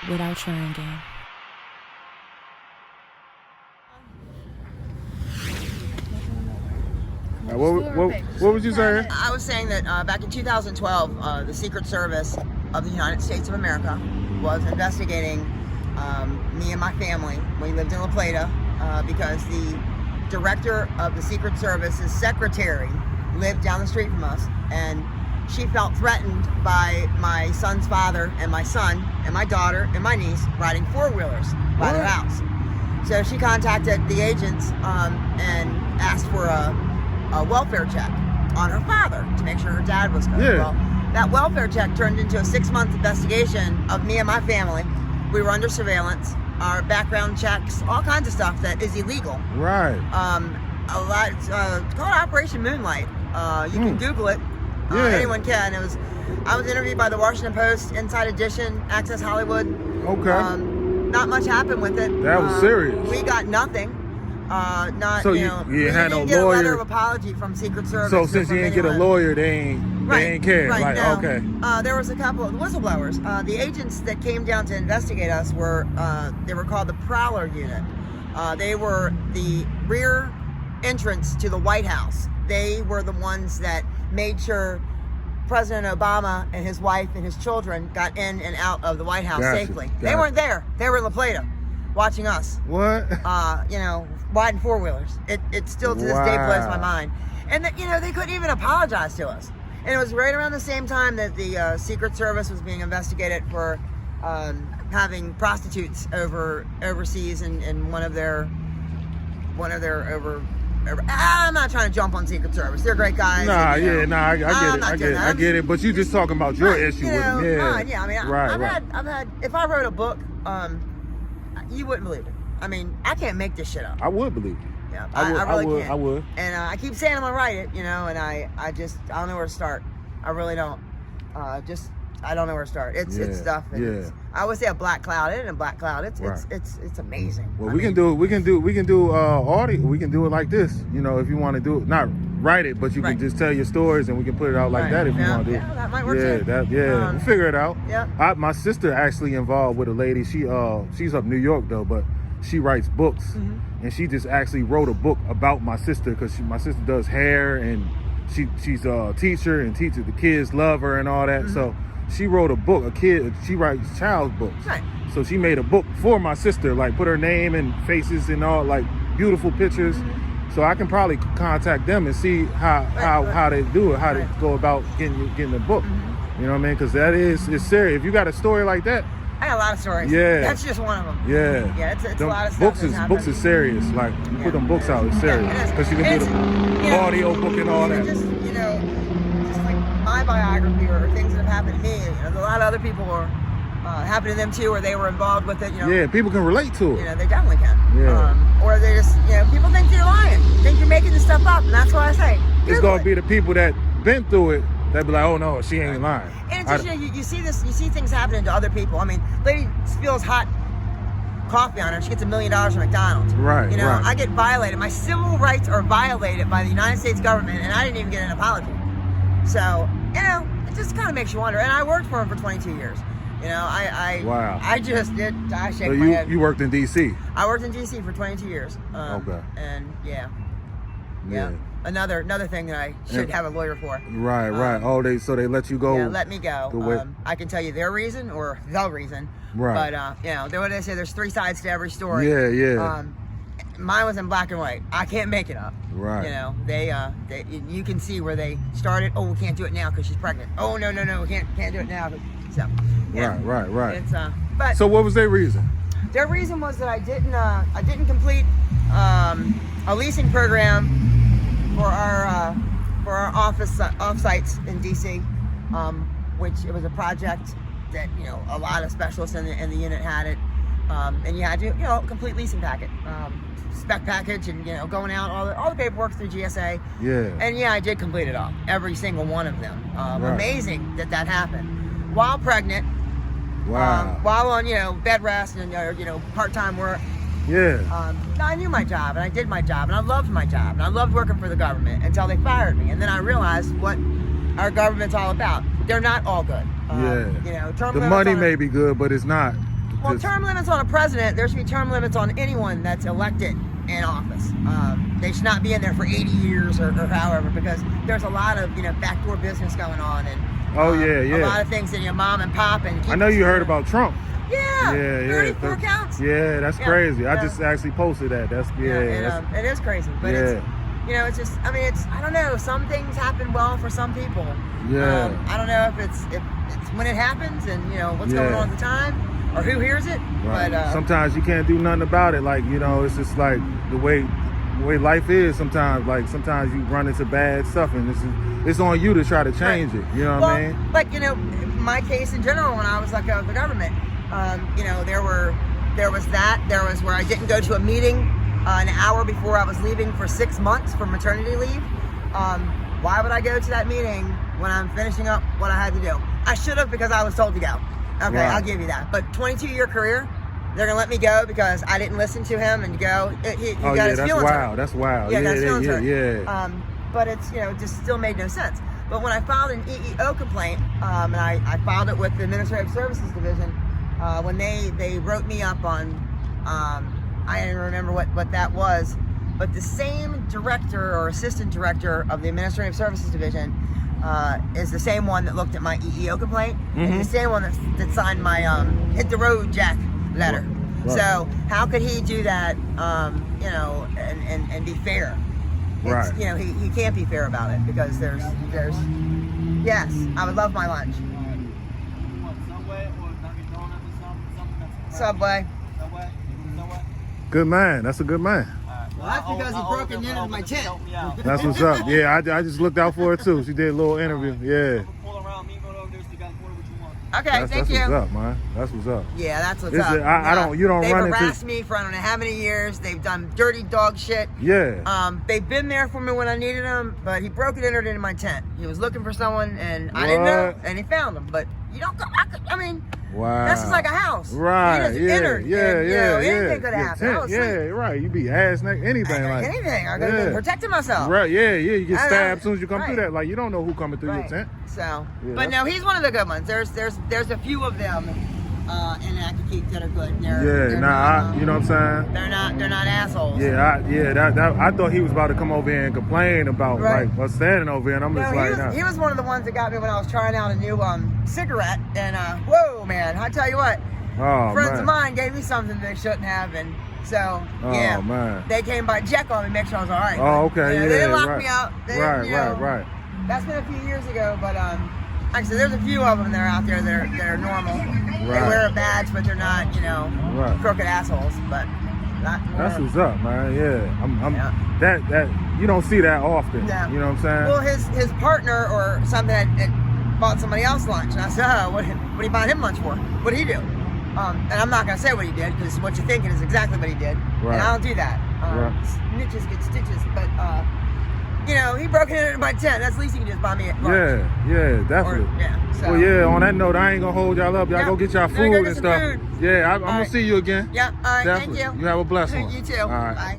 without trying again. What was you saying? I was saying that back in 2012, the Secret Service of the United States of America was investigating me and my family. We lived in La Plata because the director of the Secret Service's secretary lived down the street from us, and she felt threatened by my son's father and my son and my daughter and my niece riding four-wheelers by their house. So she contacted the agents and asked for a welfare check on her father to make sure her dad was good. Yeah. Well, that welfare check turned into a 6-month investigation of me and my family. We were under surveillance, our background checks, all kinds of stuff that is illegal. Right. A lot. It's called Operation Moonlight. You can Google it. Yeah. Anyone can. I was interviewed by the Washington Post, Inside Edition, Access Hollywood. Okay. Not much happened with it. That was serious. We got nothing. So we you had no didn't get a letter lawyer? of apology from Secret Service. So since you didn't get a lawyer, they ain't care. Right, Like, now, okay. There was a couple of whistleblowers. The agents that came down to investigate us were called the Prowler Unit. They were the rear entrance to the White House. They were the ones that made sure President Obama and his wife and his children got in and out of the White House safely. They weren't there. They were in La Plata watching us. What? Riding four-wheelers. It still to this day blows my mind. And that, they couldn't even apologize to us. And it was right around the same time that the Secret Service was being investigated for having prostitutes overseas in one of their I'm not trying to jump on Secret Service. They're great guys. I get it. But you just talking about your issue with them. Yeah. I mean, I've had. If I wrote a book, you wouldn't believe it. I mean, I can't make this shit up. I would believe it. Yeah, I really can't. I would. And I keep saying I'm gonna write it, and I don't know where to start. I really don't. I don't know where to start. It's stuff. I always say a black cloud. It isn't a black cloud. It's amazing. Well, we can do audio. We can do it like this. If you want to do it, not write it, but you can just tell your stories, and we can put it out like that if you want to do it. Yeah, that might work too. We'll figure it out. Yeah. My sister actually involved with a lady. She's up New York though, but she writes books, and she just actually wrote a book about my sister because my sister does hair, and she's a teacher and teaches the kids love her and all that. So she wrote a book. She writes child's books. Right. So she made a book for my sister, like put her name and faces and all, like beautiful pictures. So I can probably contact them and see how they do it, how they go about getting the book. You know what I mean? Because it's serious. If you got a story like that. I got a lot of stories. Yeah. That's just one of them. Yeah. Yeah, it's a lot of stuff. Books is serious. Like, you put them books out, it's serious. Because you can do the audio book and all that. Just like my biography or things that have happened to me. A lot of other people are happened to them too, or they were involved with it. Yeah, people can relate to it. They definitely can. Yeah. Or they just, people think you're lying, think you're making this stuff up, and that's what I say. It's gonna be the people that been through it that be like, oh no, she ain't lying. And it's just, you see this, you see things happening to other people. I mean, lady spills hot coffee on her, she gets $1 million from McDonald's. Right. I get violated. My civil rights are violated by the United States government, and I didn't even get an apology. So, it just kind of makes you wonder. And I worked for him for 22 years. Wow. I shake my head. You worked in D.C.? I worked in D.C. for 22 years. Okay. And yeah. Another thing that I should have a lawyer for. Right. So they let you go. Yeah, let me go. I can tell you their reason or the reason. Right. But what they say, there's 3 sides to every story. Yeah. Mine was in black and white. I can't make it up. Right. They you can see where they started. Oh, we can't do it now because she's pregnant. Oh no, we can't do it now. So. Yeah. Right. It's but. So what was their reason? Their reason was that I didn't complete a leasing program for our office offsites in DC, which it was a project that a lot of specialists in the unit had it, and you had to complete leasing packet, spec package, and going out all the paperwork through GSA. Yeah. And I did complete it all, every single one of them. Right. Amazing that happened while pregnant. Wow. While on bed rest and part-time work. Yeah. I knew my job, and I did my job, and I loved my job, and I loved working for the government until they fired me, and then I realized what our government's all about. They're not all good. The money may be good, but it's not Well, term limits on a president, there should be term limits on anyone that's elected in office. They should not be in there for 80 years or however, because there's a lot of, backdoor business going on, and a lot of things that mom and pop and. I know you heard about Trump. Yeah. 34 counts. Yeah, that's crazy. I just actually posted that. That's it is crazy, but it's just. I mean, I don't know. Some things happen well for some people. Yeah. I don't know if it's when it happens and what's going on at the time or who hears it. Right. But sometimes you can't do nothing about it. Like it's just like the way life is. Sometimes you run into bad stuff, and it's on you to try to change it. You know what I mean? Like my case in general, when I was let go of the government, there was that. There was where I didn't go to a meeting an hour before I was leaving for 6 months for maternity leave. Why would I go to that meeting when I'm finishing up what I had to do? I should have, because I was told to go. Okay, right. I'll give you that. But 22-year career, they're gonna let me go because I didn't listen to him and go. He got his feelings hurt. That's wild. Yeah, got his feelings hurt. But it's it just still made no sense. But when I filed an EEO complaint, and I filed it with the Administrative Services Division, when they wrote me up on, I don't even remember what that was, but the same director or assistant director of the Administrative Services Division is the same one that looked at my EEO complaint. Mm-hmm. It's the same one that signed my hit the road Jack letter. Right. So how could he do that, and be fair? Right. He can't be fair about it because there's yes, I would love my lunch. Subway. Good man. That's a good man. Well, that's because he broke into my tent. That's what's up. Yeah, I just looked out for it too. She did a little interview. Yeah. Okay, thank you. That's what's up, man. That's what's up. Yeah, that's what's up. You don't They've run into. They've harassed me for I don't know how many years. They've done dirty dog shit. Yeah. They've been there for me when I needed them, but he broke and entered into my tent. He was looking for someone, and I didn't know, and he found them. But you don't go. I mean. Wow. That's just like a house. Right. He just entered. Anything could happen. Right. You be ass neck, anything like anything. I could have been protecting myself. Right. Yeah. You get stabbed as soon as you come through that. Like you don't know who coming through your tent. So, but no, he's one of the good ones. There's a few of them in Accokeek that are good. You know what I'm saying? They're not assholes. I thought he was about to come over here and complain about like us standing over here, and I'm just like, he was one of the ones that got me when I was trying out a new cigarette, and whoa, man, I tell you what, friends of mine gave me something they shouldn't have, and so man, they came by check on me, make sure I was all right. Oh, okay, they didn't lock me up. Right. That's been a few years ago, but like I said, there's a few of them that are out there that are normal. Right. They wear a badge, but they're not, crooked assholes. But that's what's up, man. Yeah, that you don't see that often. Yeah. You know what I'm saying? Well, his partner or something had bought somebody else lunch, and I said, what are you buying him lunch for? What did he do? And I'm not gonna say what he did because what you're thinking is exactly what he did, and I don't do that. Snitches get stitches, but. He broke into my tent. That's the least you can just buy me a lunch. Yeah, definitely. Well, on that note, I ain't gonna hold y'all up. Y'all go get y'all food and stuff. Yeah, I'm gonna see you again. Yeah, all right, definitely. Thank you. You have a blessed one. You too. All right. Bye.